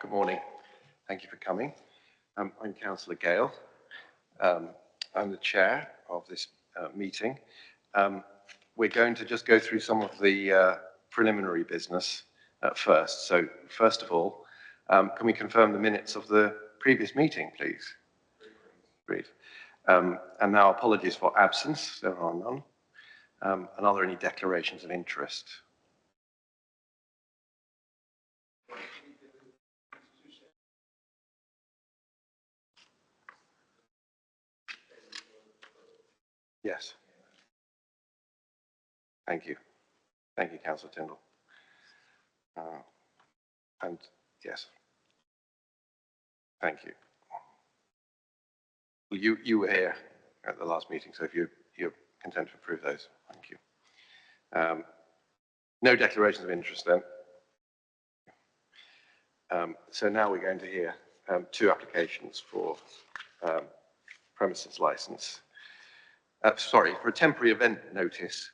Good morning. Thank you for coming. I'm Councillor Gale. I'm the chair of this meeting. We're going to just go through some of the preliminary business first. So first of all, can we confirm the minutes of the previous meeting, please? Great. And now apologies for absence, there are none. And are there any declarations of interest? Yes. Thank you. Thank you, Councillor Tyndall. And yes. Thank you. Well, you were here at the last meeting, so if you're content to approve those, thank you. No declarations of interest then. So now we're going to hear two applications for premises license. For a temporary event notice,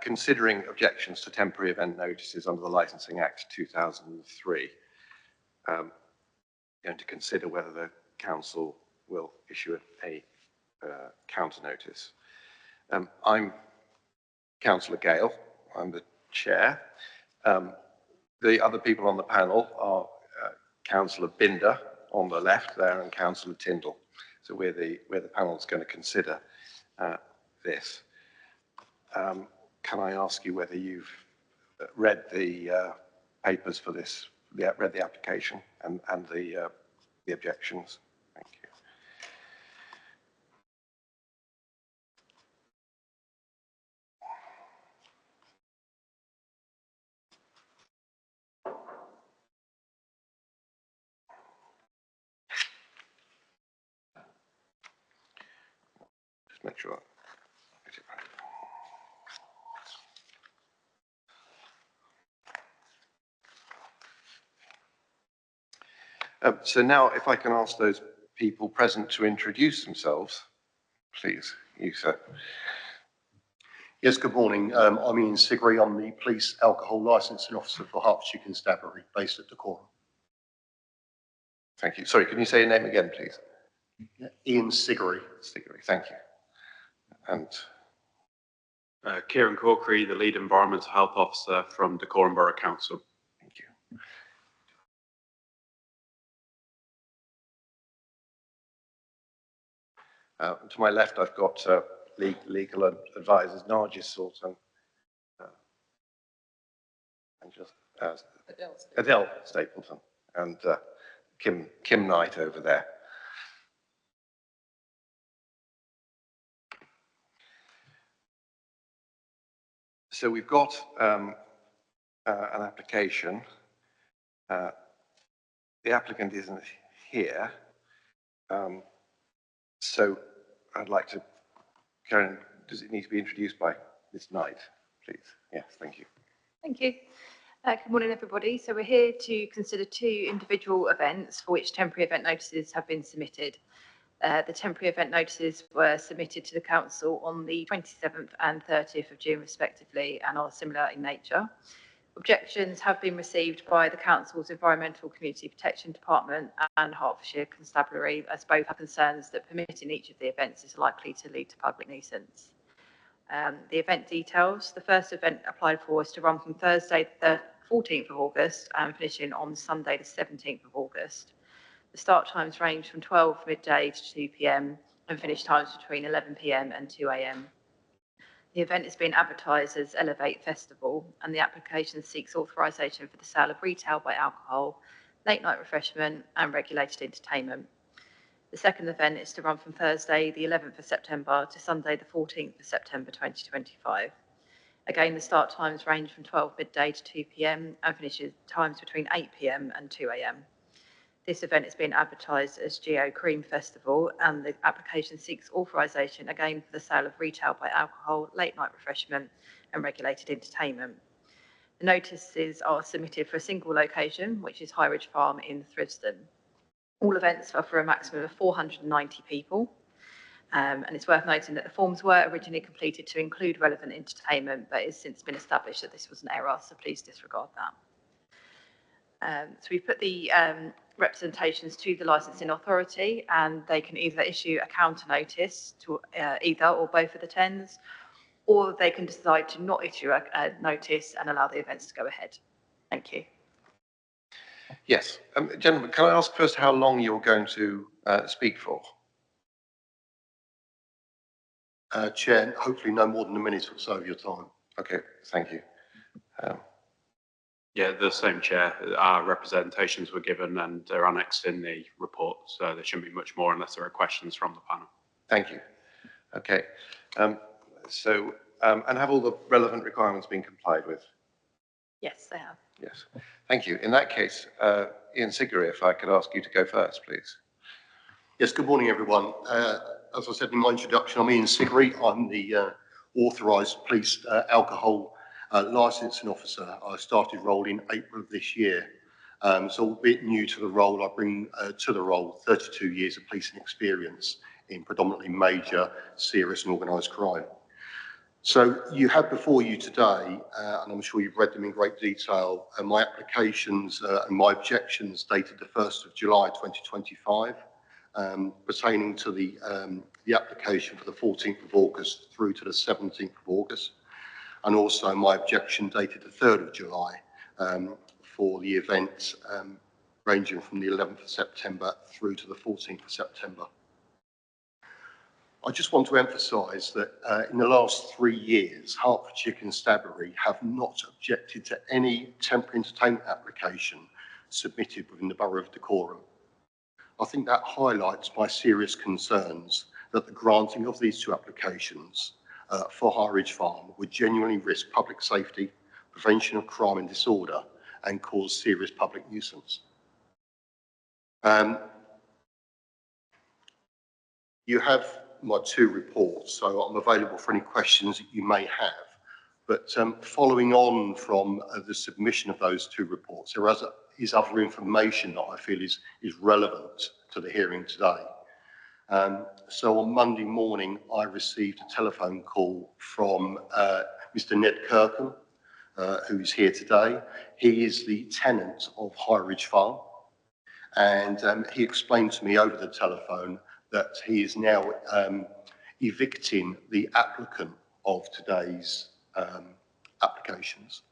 considering objections to temporary event notices under the Licensing Act 2003, going to consider whether the council will issue a counter notice. I'm Councillor Gale, I'm the chair. The other people on the panel are Councillor Binder on the left there and Councillor Tyndall. So we're the panel that's going to consider this. Can I ask you whether you've read the papers for this, read the application and the objections? Thank you. Just make sure. So now, if I can ask those people present to introduce themselves, please. You, sir. Yes, good morning. I'm Ian Sigri. I'm the Police Alcohol Licensing Officer for Hertfordshire Constabulary, based at Decorum. Thank you. Sorry, can you say your name again, please? Yeah. Ian Sigri. Sigri, thank you. And Kieran Corkery, the Lead Environmental Health Officer from Decorum Borough Council. thank you. To my left, I've got legal advisors Nargis Sultan and just Adele Stapleton and Kim Knight over there. So we've got an application. The applicant isn't here, so I'd like to, Karen, does it need to be introduced by Ms. Knight, please? Yes, thank you. Thank you. Good morning, everybody. So we're here to consider two individual events for which temporary event notices have been submitted. The temporary event notices were submitted to the council on the 27th and 30th of June, respectively, and are similar in nature. Objections have been received by the council's Environmental Community Protection Department and Hertfordshire Constabulary, as both have concerns that permitting each of the events is likely to lead to public nuisance. The event details: the first event applied for was to run from Thursday the 14th of August and finishing on Sunday the 17th of August. The start times range from 12 midday to 2 p.m. and finish times between 11 p.m. and 2 a.m. The event is being advertised as Elevate Festival, and the application seeks authorisation for the sale of retail by alcohol, late night refreshment and regulated entertainment. The second event is to run from Thursday the 11th of September to Sunday the 14th of September 2025. Again, the start times range from 12 midday to 2 p.m. and finishes times between 8 p.m. and 2 a.m. This event is being advertised as Geo Cream Festival, and the application seeks authorisation again for the sale of retail by alcohol, late night refreshment and regulated entertainment. The notices are submitted for a single location, which is Highridge Farm in Frithsden. All events are for a maximum of 490 people. And it's worth noting that the forms were originally completed to include relevant entertainment, but it's since been established that this was an error, so please disregard that. So we put the representations to the licensing authority, and they can either issue a counter notice to either or both of the 10s, or they can decide to not issue a notice and allow the events to go ahead. Thank you. Yes. Gentlemen, can I ask first how long you're going to speak for? Chair, hopefully no more than a minute or so of your time. Okay, thank you. Yeah, the same, Chair. Our representations were given and they're annexed in the report, so there shouldn't be much more unless there are questions from the panel. Thank you. Okay. And have all the relevant requirements been complied with? Yes, they have. Yes. Thank you. In that case, Ian Siggery, if I could ask you to go first, please. Yes, good morning, everyone. As I said in my introduction, I'm Ian Siggery. I'm the authorised police alcohol licensing officer. I started role in April of this year. So albeit new to the role, I bring to the role 32 years of policing experience in predominantly major, serious and organised crime. So you have before you today, and I'm sure you've read them in great detail, my applications and my objections dated the 1st of July 2025, pertaining to the application for the 14th of August through to the 17th of August, and also my objection dated the 3rd of July for the event ranging from the 11th of September through to the 14th of September. I just want to emphasise that in the last 3 years, Hertfordshire Constabulary have not objected to any temporary entertainment application submitted within the Borough of Dacorum. I think that highlights my serious concerns that the granting of these 2 applications for Highridge Farm would genuinely risk public safety, prevention of crime and disorder, and cause serious public nuisance. You have my 2 reports, so I'm available for any questions that you may have. But following on from the submission of those 2 reports, there is other information that I feel is relevant to the hearing today. So on Monday morning, I received a telephone call from Mr. Ned Kirkham, who is here today. He is the tenant of Highridge Farm, and he explained to me over the telephone that he is now evicting the applicant of today's applications.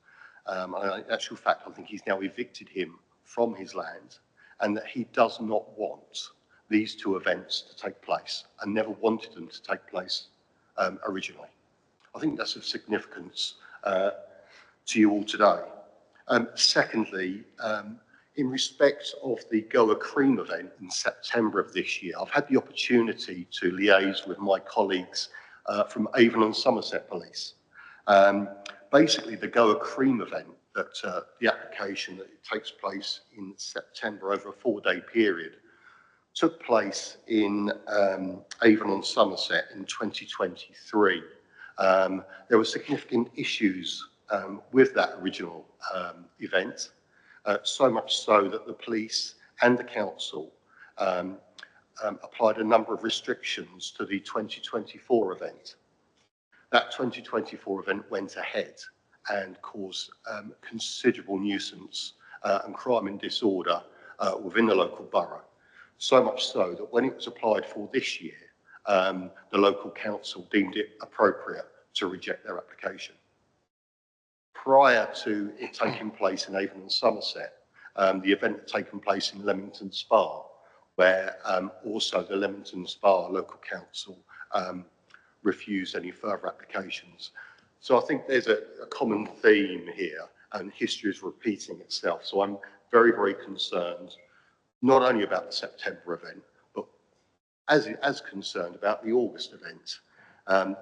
In actual fact, I think he's now evicted him from his land, and that he does not want these 2 events to take place and never wanted them to take place originally. I think that's of significance to you all today. Secondly, in respect of the Goa Cream event in September of this year, I've had the opportunity to liaise with my colleagues from Avon and Somerset Police. Basically, the Goa Cream event, that the application that it takes place in September over a 4-day period, took place in Avon and Somerset in 2023. There were significant issues with that original event. So much so that the police and the council applied a number of restrictions to the 2024 event. That 2024 event went ahead and caused considerable nuisance and crime and disorder within the local borough. So much so that when it was applied for this year, the local council deemed it appropriate to reject their application. Prior to it taking place in Avon and Somerset, the event had taken place in Leamington Spa, where also the Leamington Spa local council refused any further applications. So I think there's a common theme here, and history is repeating itself. So I'm very, very concerned, not only about the September event, but as concerned about the August event.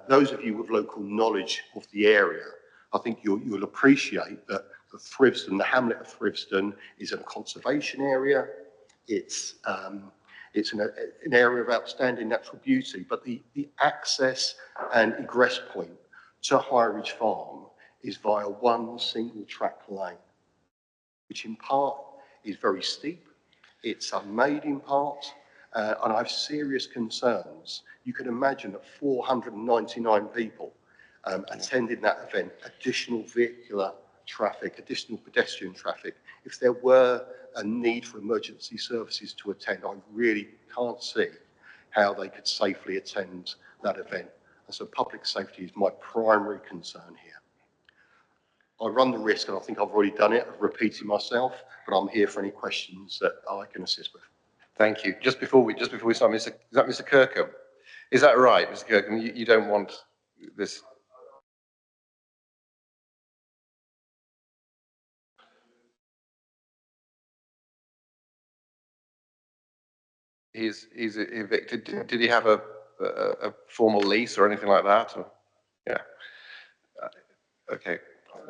Those of you with local knowledge of the area, I think you'll appreciate that the Frithsden, the hamlet of Frithsden, is a conservation area. It's an area of outstanding natural beauty, but the access and egress point to Highridge Farm is via one single track lane, which in part is very steep. It's unmade in part, and I have serious concerns. You can imagine that 499 people attending that event, additional vehicular traffic, additional pedestrian traffic, if there were a need for emergency services to attend, I really can't see how they could safely attend that event. And so public safety is my primary concern here. I run the risk, and I think I've already done it, of repeating myself, but I'm here for any questions that I can assist with. Thank you. Just before we start, is that Mr. Kirkham? Is that right, Mr. Kirkham? You don't want this? He's evicted. Did he have a formal lease or anything like that? Or, yeah. Okay.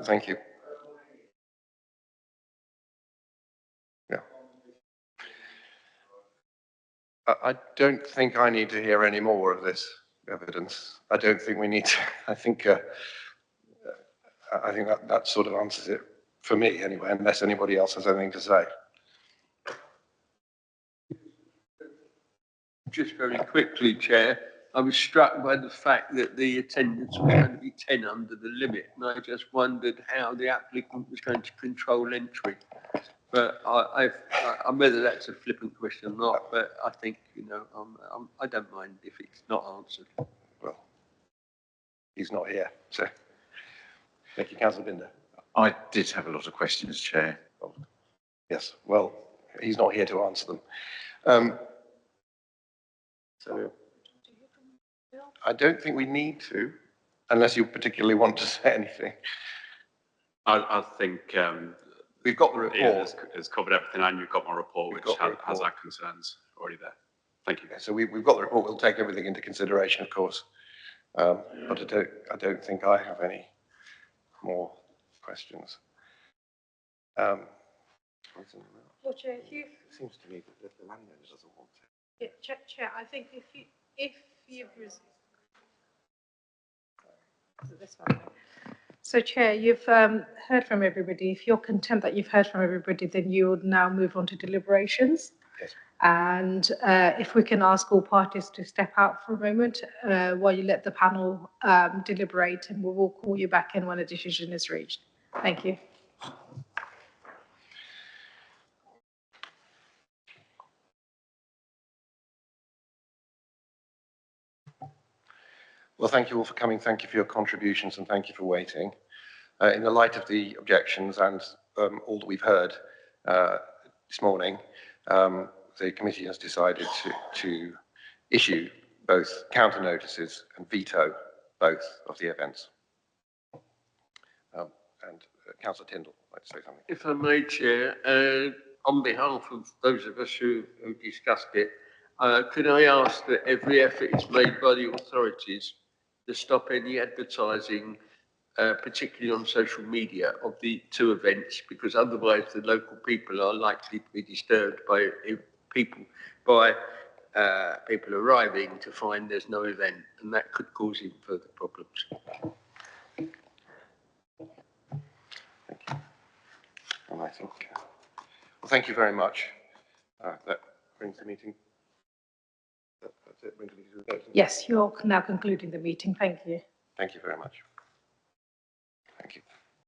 Thank you. Yeah. I don't think I need to hear any more of this evidence. I don't think we need to. I think that sort of answers it for me anyway, unless anybody else has anything to say. Just very quickly, Chair, I was struck by the fact that the attendance was going to be 10 under the limit, and I just wondered how the applicant was going to control entry. But whether that's a flippant question or not, but I think, you know, I don't mind if it's not answered. Well, he's not here, so. Thank you, Councillor Binder. I did have a lot of questions, Chair. Oh, yes, well, he's not here to answer them. So I don't think we need to, unless you particularly want to say anything. I think We've got the report. Ian has covered everything, and you've got my report, which has our concerns already there. Thank you. Okay, so we've got the report. We'll take everything into consideration, of course. But I don't think I have any more questions. Well, Chair, if you, It seems to me that the landowner doesn't want to. yeah, Chair, I think if you've this one. So, Chair, you've heard from everybody. If you're content that you've heard from everybody, then you would now move on to deliberations. Yes. And if we can ask all parties to step out for a moment while you let the panel deliberate, and we will call you back in when a decision is reached. Thank you. Well, thank you all for coming. Thank you for your contributions, and thank you for waiting. In the light of the objections and all that we've heard this morning, the committee has decided to issue both counter notices and veto both of the events. Councillor Tyndall would like to say something. If I may, Chair, on behalf of those of us who discussed it, could I ask that every effort is made by the authorities to stop any advertising, particularly on social media, of the two events, because otherwise the local people are likely to be disturbed by people arriving to find there's no event, and that could cause him further problems. Thank you. And I think, well, thank you very much. That brings the meeting. That's it. Brings the meeting to a close. Yes, you're now concluding the meeting. Thank you. Thank you very much.